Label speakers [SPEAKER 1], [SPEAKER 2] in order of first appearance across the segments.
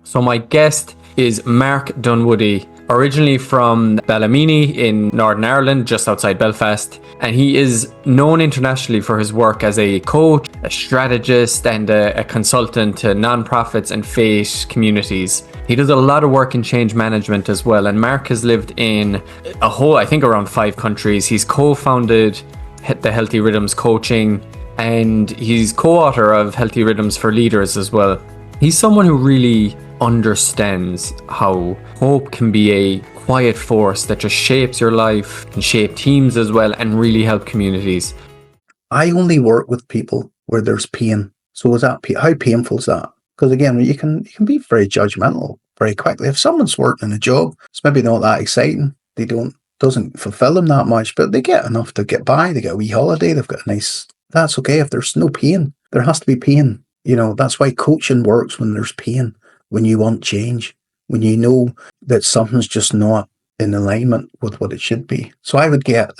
[SPEAKER 1] So my guest is Mark Dunwoody, originally from Ballymeany in Northern Ireland, just outside Belfast. And he is known internationally for his work as a coach, a strategist, and a consultant to nonprofits and faith communities. He does a lot of work in change management as well. And Mark has lived in I think around 5 countries. He's co-founded the Healthy Rhythms Coaching, and he's co-author of Healthy Rhythms for Leaders as well. He's someone who really understands how hope can be a quiet force that just shapes your life, can shape teams as well, and really help communities.
[SPEAKER 2] I only work with people where there's pain. So is that how painful is that? Because again, you can be very judgmental very quickly. If someone's working in a job, it's maybe not that exciting. Doesn't fulfill them that much, but they get enough to get by. They get a wee holiday. They've got a nice. That's okay. If there's no pain, there has to be pain. That's why coaching works when there's pain, when you want change, when you know that something's just not in alignment with what it should be. So I would get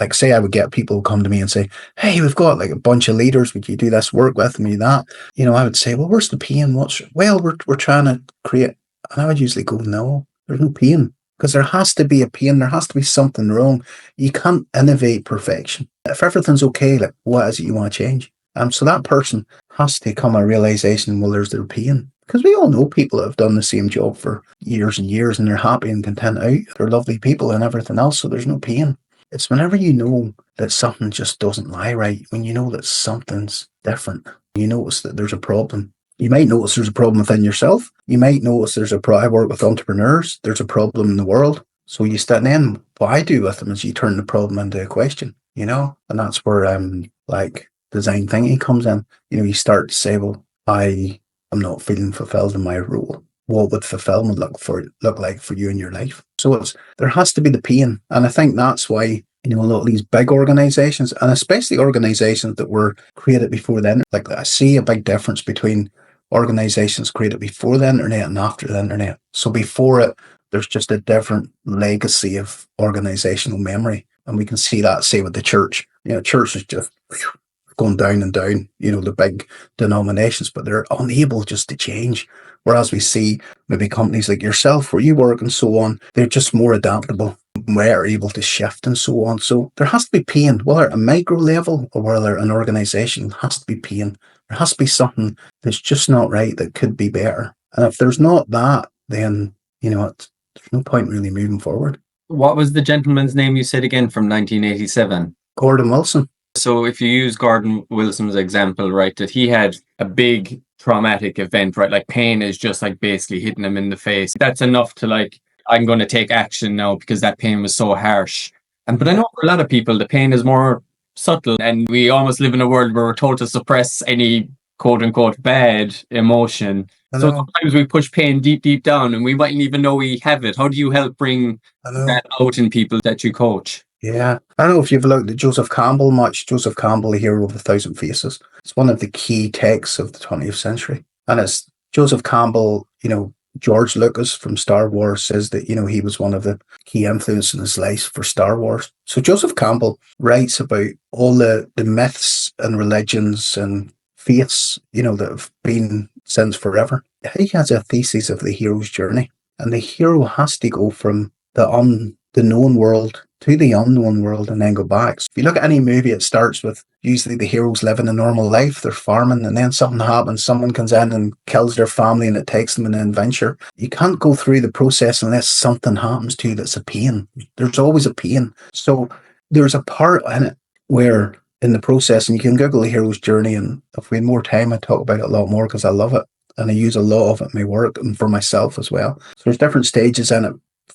[SPEAKER 2] people who come to me and say, hey, we've got like a bunch of leaders. Would you do this work with me? That, I would say, well, where's the pain? We're trying to create. And I would usually go, no, there's no pain. Because there has to be a pain. There has to be something wrong. You can't innovate perfection. If everything's okay, like what is it you want to change? So that person has to come a realization, well, there's their pain. Because we all know people that have done the same job for years and years and they're happy and content out. They're lovely people and everything else, so there's no pain. It's whenever you know that something just doesn't lie right, when you know that something's different, you notice that there's a problem. You might notice there's a problem within yourself. You might notice I work with entrepreneurs. There's a problem in the world. So you start in. What I do with them is you turn the problem into a question, and that's where design thinking comes in. You start to say, well, I am not feeling fulfilled in my role. What would fulfillment look like for you in your life? So there has to be the pain. And I think that's why, a lot of these big organizations, and especially organizations that were created before then, like I see a big difference between organizations created before the internet and after the internet. So before it, there's just a different legacy of organizational memory. And we can see that, say, with the church. Church is just going down and down, the big denominations, but they're unable just to change. Whereas we see maybe companies like yourself where you work and so on, they're just more adaptable, more able to shift and so on. So there has to be pain, whether at a micro level or whether an organization has to be pain. There has to be something that's just not right that could be better. And if there's not that, then, there's no point really moving forward.
[SPEAKER 1] What was the gentleman's name you said again from 1987?
[SPEAKER 2] Gordon Wilson.
[SPEAKER 1] So if you use Gordon Wilson's example, right, that he had a big traumatic event, right, like pain is just like basically hitting him in the face. That's enough to I'm going to take action now because that pain was so harsh. But I know for a lot of people, the pain is more subtle, and we almost live in a world where we're told to suppress any quote unquote bad emotion. So sometimes we push pain deep down and we mightn't even know we have it. How do you help bring that out in people that you coach?
[SPEAKER 2] Yeah. I don't know if you've looked at Joseph Campbell much. Joseph Campbell, The Hero of a Thousand Faces. It's one of the key texts of the 20th century. And it's Joseph Campbell, George Lucas from Star Wars says that, he was one of the key influences in his life for Star Wars. So Joseph Campbell writes about all the myths and religions and faiths, that have been since forever. He has a thesis of the hero's journey. And the hero has to go from the known world to the unknown world and then go back. So if you look at any movie, it starts with usually the heroes living a normal life. They're farming and then something happens. Someone comes in and kills their family and it takes them on an adventure. You can't go through the process unless something happens to you that's a pain. There's always a pain. So there's a part in it where in the process, and you can Google the hero's journey, and if we had more time, I'd talk about it a lot more because I love it. And I use a lot of it in my work and for myself as well. So there's different stages in it.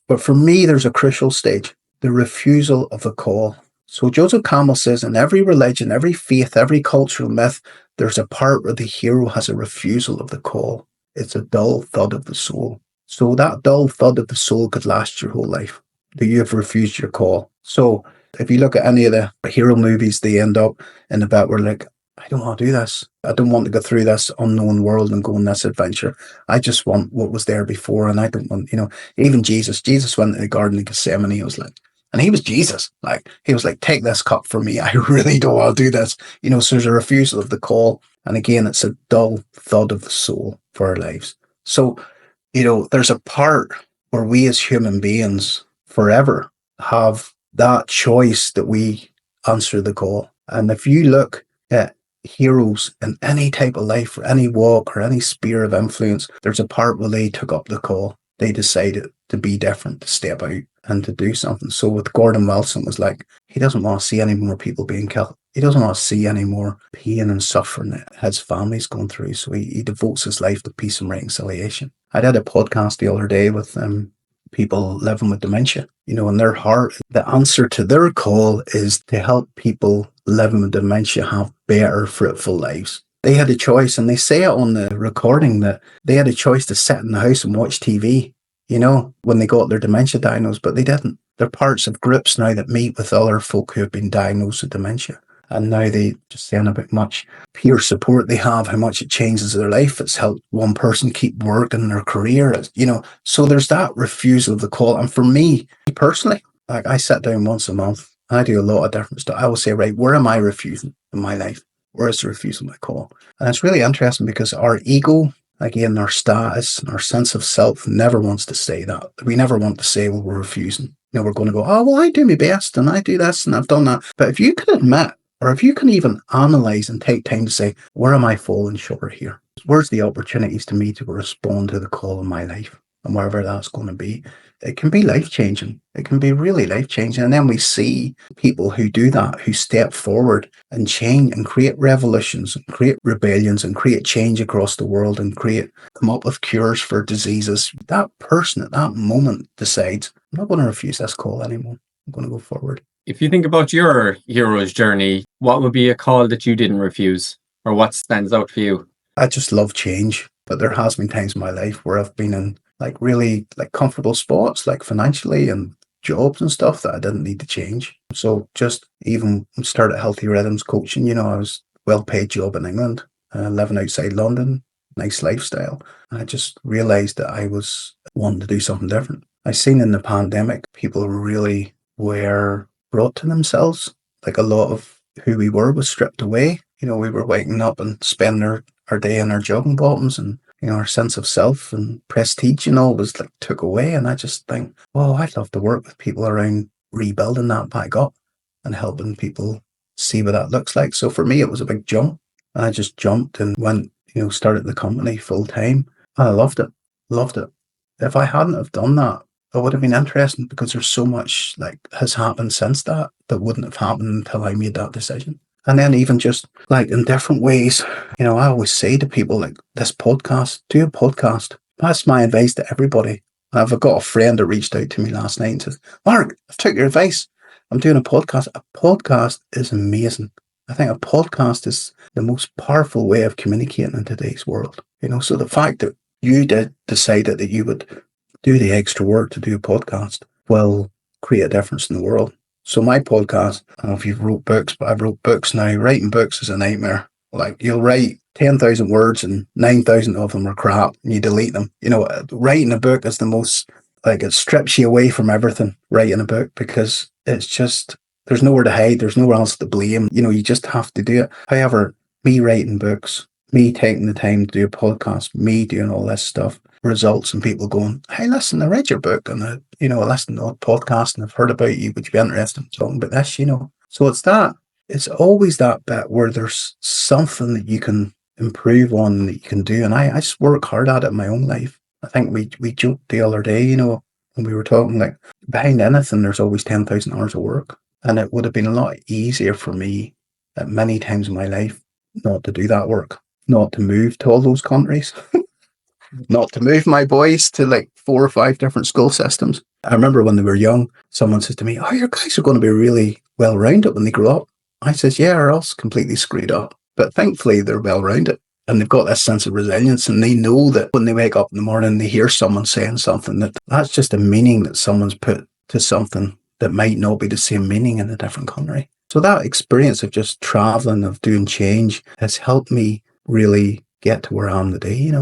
[SPEAKER 2] But for me, there's a crucial stage. The refusal of the call. So Joseph Campbell says in every religion, every faith, every cultural myth, there's a part where the hero has a refusal of the call. It's a dull thud of the soul. So that dull thud of the soul could last your whole life. That you have refused your call. So if you look at any of the hero movies, they end up in the bit where I don't want to do this. I don't want to go through this unknown world and go on this adventure. I just want what was there before. And I don't want, even Jesus went to the Garden of Gethsemane. He was and he was Jesus. He was take this cup from me. I really don't want to do this. So there's a refusal of the call. And again, it's a dull thud of the soul for our lives. So, there's a part where we as human beings forever have that choice that we answer the call. And if you look at heroes in any type of life, or any walk, or any sphere of influence, there's a part where they took up the call. They decided to be different, to step out and to do something. So with Gordon Wilson, it was like, he doesn't want to see any more people being killed. He doesn't want to see any more pain and suffering that his family's going through. So he devotes his life to peace and reconciliation. I did a podcast the other day with people living with dementia, in their heart. The answer to their call is to help people living with dementia have better, fruitful lives. They had a choice, and they say it on the recording that they had a choice to sit in the house and watch TV, when they got their dementia diagnosed, but they didn't. They're parts of groups now that meet with other folk who have been diagnosed with dementia. And now they just saying about much peer support they have, how much it changes their life. It's helped one person keep working their career, So there's that refusal of the call. And for me personally, like, I sit down once a month and I do a lot of different stuff. I will say, right, where am I refusing in my life? Where is the refusal of my call? And it's really interesting because our ego, again, our status, our sense of self never wants to say that. We never want to say, well, we're refusing. We're going to go, oh, well, I do my best and I do this and I've done that. But if you can admit, or if you can even analyze and take time to say, where am I falling short here? Where's the opportunities to me to respond to the call in my life? And wherever that's going to be, it can be life-changing. It can be really life-changing. And then we see people who do that, who step forward and change and create revolutions, and create rebellions, and create change across the world, and come up with cures for diseases. That person at that moment decides, I'm not going to refuse this call anymore. I'm going to go forward.
[SPEAKER 1] If you think about your hero's journey, what would be a call that you didn't refuse, or what stands out for you?
[SPEAKER 2] I just love change, but there has been times in my life where I've been in really comfortable spots, like financially and jobs and stuff, that I didn't need to change. So just even started Healthy Rhythms coaching, I was well-paid job in England, living outside London, nice lifestyle. I just realized that I was wanting to do something different. I seen in the pandemic, people really were brought to themselves. Like, a lot of who we were was stripped away. We were waking up and spending our day in our jogging bottoms, and our sense of self and prestige was took away. And I just think, well, I'd love to work with people around rebuilding that back up and helping people see what that looks like. So for me, it was a big jump. And I just jumped and went, started the company full time. And I loved it. Loved it. If I hadn't have done that, it would have been interesting, because there's so much has happened since that wouldn't have happened until I made that decision. And then even just in different ways, I always say to people, this podcast, do a podcast. That's my advice to everybody. I've got a friend that reached out to me last night and says, Mark, I've took your advice. I'm doing a podcast. A podcast is amazing. I think a podcast is the most powerful way of communicating in today's world. So the fact that you did decided that you would do the extra work to do a podcast will create a difference in the world. So my podcast, I don't know if you've wrote books, but I've wrote books now. Writing books is a nightmare. You'll write 10,000 words and 9,000 of them are crap and you delete them. Writing a book is the most, it strips you away from everything, writing a book, because it's just, there's nowhere to hide. There's nowhere else to blame. You just have to do it. However, me writing books, me taking the time to do a podcast, me doing all this stuff, results in people going, hey, listen, I read your book and I listened to a podcast and I've heard about you. Would you be interested in talking about this? So it's always that bit where there's something that you can improve on, that you can do. And I just work hard at it in my own life. I think we joked the other day, when we were talking, behind anything, there's always 10,000 hours of work. And it would have been a lot easier for me at many times in my life not to do that work, not to move to all those countries. Not to move my boys to 4 or 5 different school systems. I remember when they were young, someone says to me, oh, your guys are going to be really well-rounded when they grow up. I says, yeah, or else completely screwed up. But thankfully, they're well-rounded and they've got this sense of resilience, and they know that when they wake up in the morning, they hear someone saying something, that's just a meaning that someone's put to something that might not be the same meaning in a different country. So that experience of just traveling, of doing change, has helped me really get to where I am today,